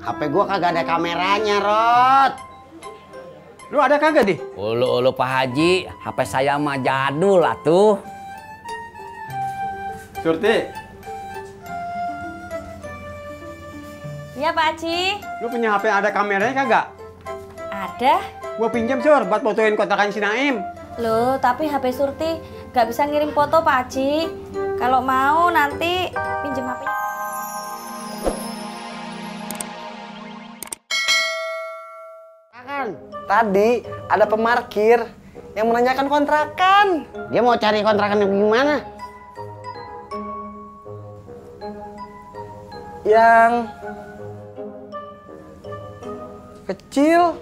HP gua kagak ada kameranya, Rod. Lu ada kagak, Di? Ulu Pak Haji, HP saya mah jadul atuh. Surti, Iya Pak Haji. lu punya HP ada kameranya kagak? Ada. Gua pinjam, Sur, buat fotoin kontrakan si Naim. Loh, tapi HP Surti nggak bisa ngirim foto Pak Haji. Kalau mau nanti pinjem HP. Kan, Tadi ada pemarkir yang menanyakan kontrakan. dia mau cari kontrakan yang gimana? Yang kecil,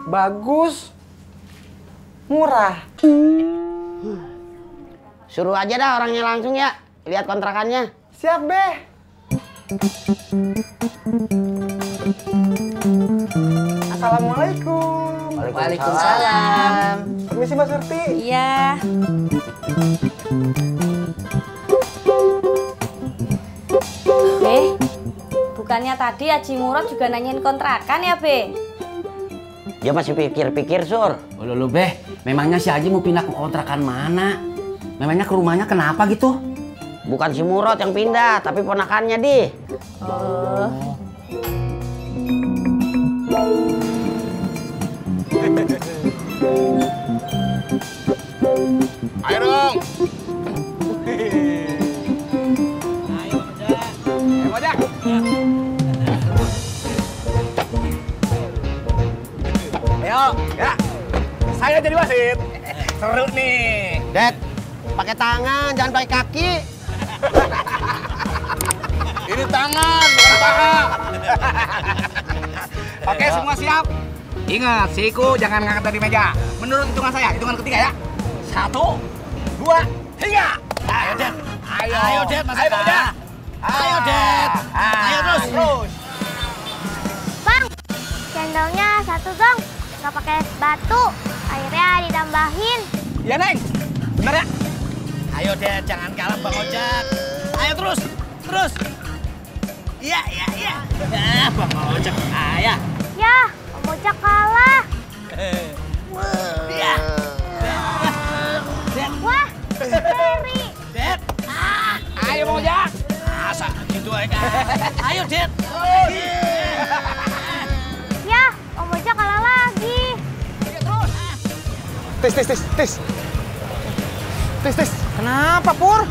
bagus, murah. Suruh aja dah orangnya langsung ya, lihat kontrakannya. Siap, Beh. Assalamualaikum. Waalaikumsalam. Permisi, Mbak Surti. Iya. Bukannya tadi Haji Murad juga nanyain kontrakan ya, Be? Dia masih pikir-pikir, Sur. Ulu Beh, memangnya si Haji mau pindah ke kontrakan mana? Memangnya ke rumahnya kenapa gitu? Bukan si Murad yang pindah, tapi ponakannya, Di. Oh. Ayo dong. Ayo, ya. Saya jadi wasit. Seru nih. Dad, pakai tangan, jangan pakai kaki. Ini tangan, bukan paha. Oke, semua siap. Ingat, siku jangan ngangkat dari meja. Menurut hitungan saya, hitungan ketiga ya. 1, 2, 3. Ayo, Dad. Ayo, Dad, Mas Ayo, Dad. Ayo, Dad. Ayo terus. Bang, cendolnya 1 dong. Nggak pakai es batu. Airnya ditambahin. Ya, Neng. Benar ya? Ayo, Dad, jangan kalah Bang Ojak. Ayo terus. Terus. Iya. Bang Ojak. Ayo. Ya, Om Ojak kalah. Iya. Wah, Terry. Dad. Ayo Bang Ojak. Masa gitu aja. Ayo, Dad. Ya, Om Ojak kalah lagi. Tis. Kenapa, Pur?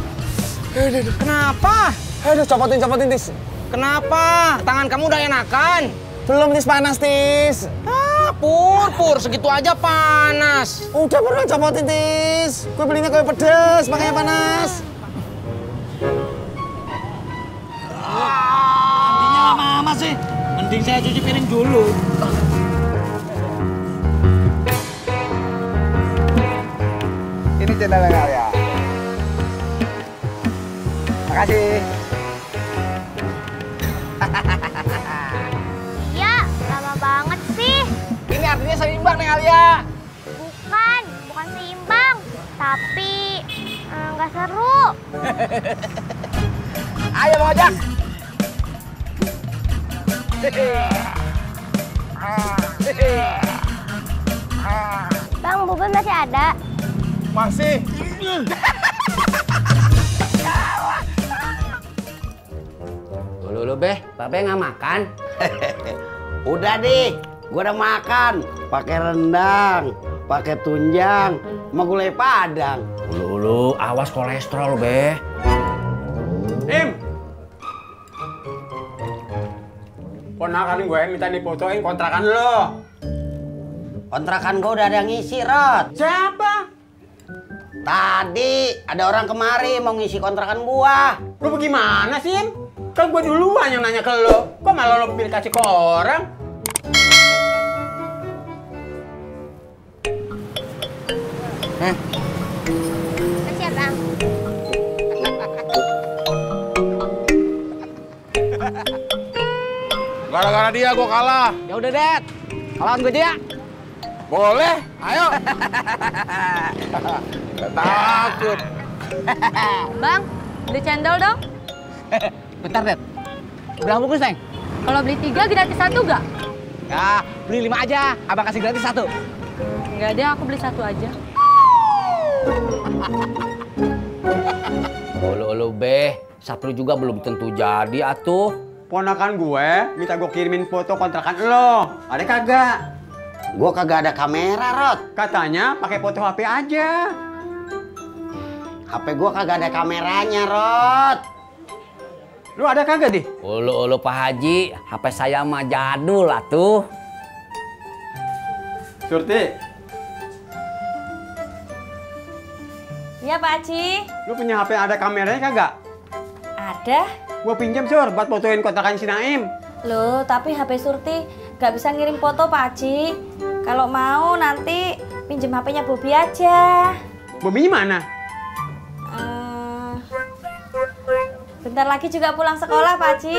Kenapa? Aduh, copotin, Tis. Kenapa? Tangan kamu udah enakan? Belum, Tis, panas, Tis. Pur, segitu aja panas. Udah pernah copotin, Tis. Gue belinya kue pedes, makanya panas. Nantinya lama-lama sih. Mending saya cuci piring dulu. Ini channelnya ya. Makasih. Ya, lama banget sih. Ini artinya seimbang nih Alia. Bukan seimbang. Tapi nggak seru. Ayo Bang Ojak. Bang, bubur masih ada? Masih. Ulu Beh, Babe nggak makan? Udah, Di. Gua udah makan. Pakai rendang, pakai tunjang, sama gulai padang. Ulu, awas kolesterol, Beh. Im. Ponakan gue minta difotoin kontrakan lo. Kontrakan gua udah ada yang ngisi, Rod. Siapa? Tadi ada orang kemari mau ngisi kontrakan gua. Lu bagaimana sih, Im? Kan gue duluan yang nanya ke lo. Kok malah lo pilih kasih ke orang? Masih ya, Bang? Gara-gara dia gua kalah. Ya udah, Dad. Lawan gue aja ya. Boleh, ayo. Gak takut. Bang, beli cendol dong. Bentar, Dad. Berapa bungkus, Neng? Kalau beli 3 gratis 1 nggak? Ya, beli 5 aja. Abang kasih gratis 1. Nggak deh, aku beli 1 aja. Ulu be, Sapri juga belum tentu jadi atuh. Ponakan gue minta gue kirimin foto kontrakan lo. Ada kagak? Gue kagak ada kamera, Rod. Katanya pakai foto HP aja. HP gue kagak ada kameranya, Rod. Lu ada kagak, Di? Ulu Pak Haji, HP saya mah jadul atuh. Surti, Iya Pak Haji. lu punya HP yang ada kameranya kagak? Ada. Gua pinjam, Sur, buat fotoin kontrakan si Naim. Loh, tapi HP Surti nggak bisa ngirim foto Pak Haji. Kalau mau nanti pinjem HP-nya Bobi aja. Bobinya mana? Bentar lagi juga pulang sekolah Pak Haji.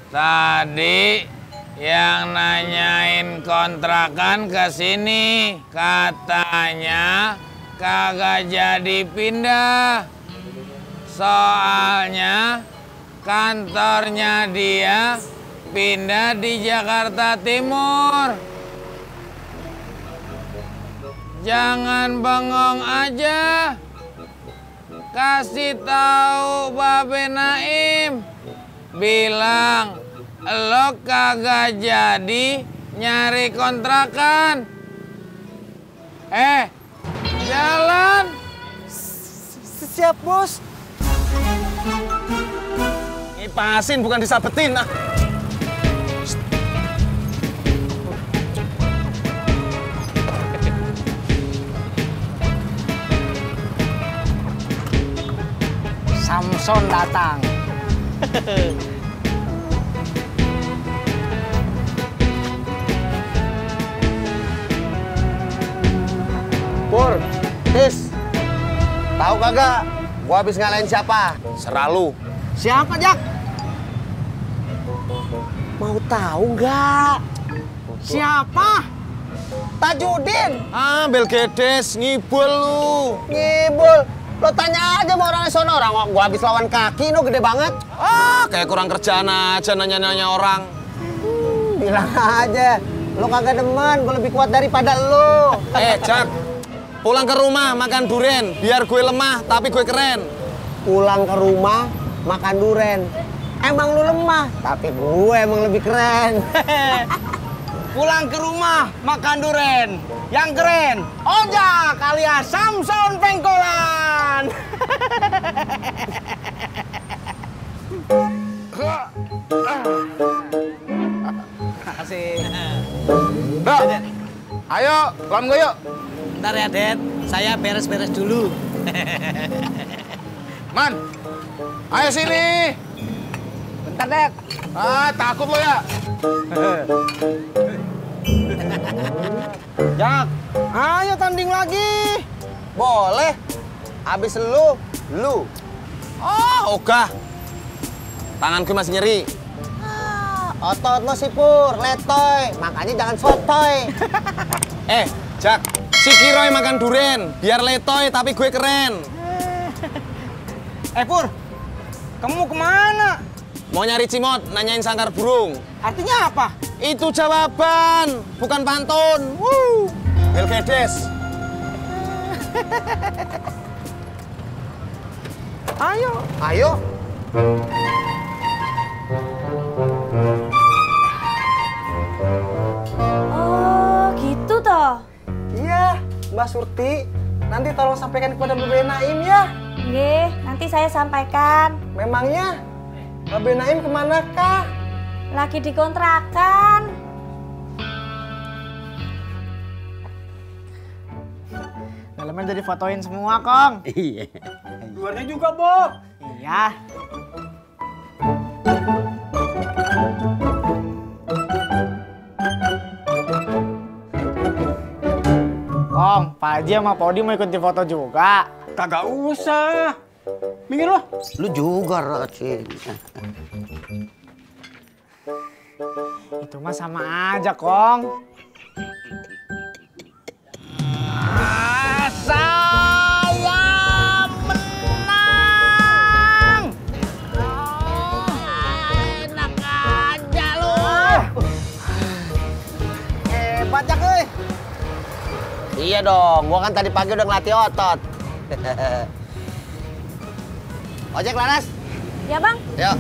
Tadi yang nanyain kontrakan ke sini katanya kagak jadi pindah. Soalnya kantornya dia pindah di Jakarta Timur. Jangan bengong aja. Kasih tahu Babe Naim. Bilang lo kagak jadi nyari kontrakan. Jalan. Siap, Bos. Ngipasin bukan disabetin, ah. Samson datang. Pur, Tis. Tahu kagak? Gua habis ngalahin siapa? Seralu. Siapa, Jak? Mau tahu nggak? Siapa? Tajudin. Bel gedes, ngibul lu. Ngibul. Lo tanya aja sama orang sono, orang gua habis lawan kaki, no gede banget. Kayak kurang kerjaan aja nanya-nanya orang. Bilang aja, lo kagak demen, gua lebih kuat daripada lo. Jak, pulang ke rumah makan duren, biar gue lemah tapi gue keren. Pulang ke rumah makan duren, emang lu lemah, tapi gue emang lebih keren. Pulang ke rumah makan duren. Yang keren, Ojak alias Samson Pengkolan. Kasih. Ayo, lawan gue yuk. Bentar ya, Det. Saya beres-beres dulu. Man, ayo sini. Bentar, Det. Takut lo ya? Jak, ayo tanding lagi. Boleh. Abis lu. Ogah. Tangan gue masih nyeri. Otot lo sih Pur, letoy. Makanya jangan sotoy. Jak, si Kiroy makan duren. Biar letoy tapi gue keren. Pur, kamu mau kemana? Mau nyari cimot, nanyain sangkar burung. Artinya apa? Itu jawaban, bukan pantun. Bel gedes. Ayo. Oh, gitu toh. Iya, Mbak Surti. Nanti tolong sampaikan kepada Babe Naim ya. Nggih, nanti saya sampaikan. Memangnya Babe Naim kemana kah? Lagi dikontrakan. Dalamnya jadi fotoin semua, Kong. Iya. Luarnya juga, Bob. Iya. Kong, Pak Haji sama Pak Odi mau ikut di foto juga. Kagak usah. Minggir lo. Lu juga, Rod. Sih. Itu mah sama aja, Kong. Saya menang. Iya dong, gua kan tadi pagi udah ngelatih otot. Ojek Laras. Ya bang. Yuk.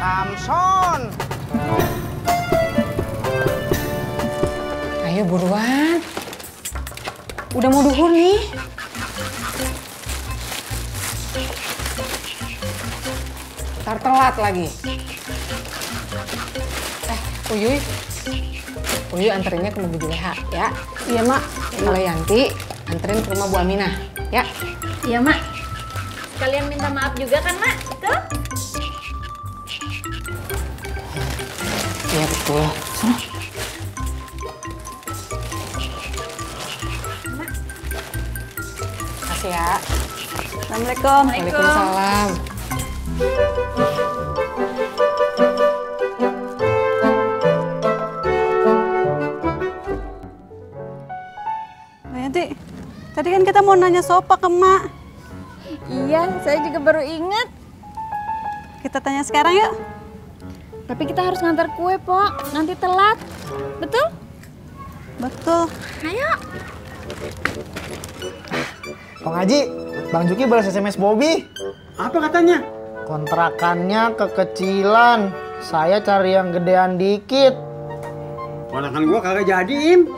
Samson. Ayo buruan. Udah mau duhur nih. Ntar telat lagi. Uyuy. Uyuy anterinnya ke mobil Juleha, ya. Iya, Mak. Kalau Yanti, anterin ke rumah Bu Aminah, ya. Iya mak. Sekalian minta maaf juga kan mak? Tuh. Iya, betul. Sana. Makasih ya. Assalamualaikum. Waalaikumsalam. Yanti, tadi kan kita mau nanya sopa ke Mak. Iya, saya juga baru ingat. Kita tanya sekarang yuk. Tapi kita harus ngantar kue, Pok. Nanti telat. Betul? Betul. Ayo. Bang Haji, Bang Juki balas SMS Bobby. Apa katanya? Kontrakannya kekecilan. Saya cari yang gedean dikit. Kontrakan gua kagak jadi, Im.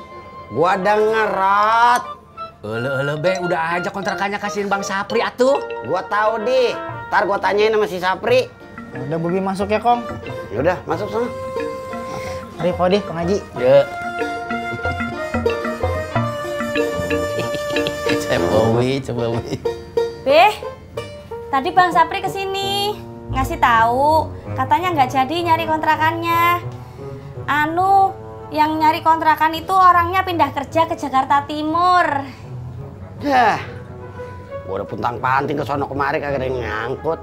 Gua denger, Rot. Ele be, udah aja kontrakannya kasihin Bang Sapri atuh. Gua tahu di. Ntar gua tanyain sama si Sapri. Udah Bobby masuk ya, Kong. Yaudah, masuk sana. Mari Kodi, Bang Haji. Ya. Coba. Beh, tadi Bang Sapri kesini ngasih tahu, katanya nggak jadi nyari kontrakannya. Yang nyari kontrakan itu orangnya pindah kerja ke Jakarta Timur. Dah, gua udah puntang-panting ke sono kemari kagak ada yang ngangkut.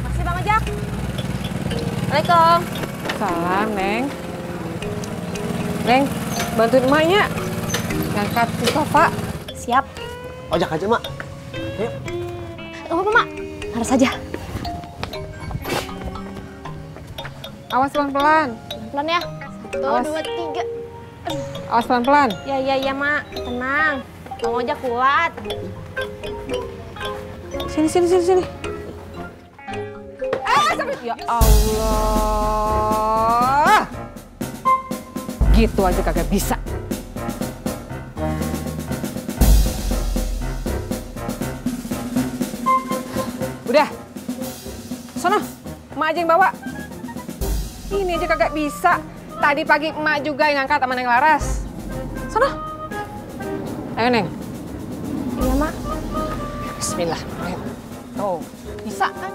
Makasih Bang Ojak. Waalaikumsalam. Salam, Neng. Neng, bantuin emaknya. Ngangkat si sofa. Siap. Ojek aja, Mak. Gak apa-apa, Mak. Harus aja. Awas pelan-pelan. Pelan ya. Awas. 1, 2, 3. Awas pelan-pelan. Ya, Mak. Tenang. Bang Ojak kuat. Sini. Sampai. Ya Allah. Gitu aja kagak bisa. Udah. Sono, emak aja yang bawa. Ini aja kagak bisa. Tadi pagi emak juga yang ngangkat sama Neng Laras. Sono. Ayo, Neng. Iya, Mak. Bismillah. Ayo. Tuh, bisa kan?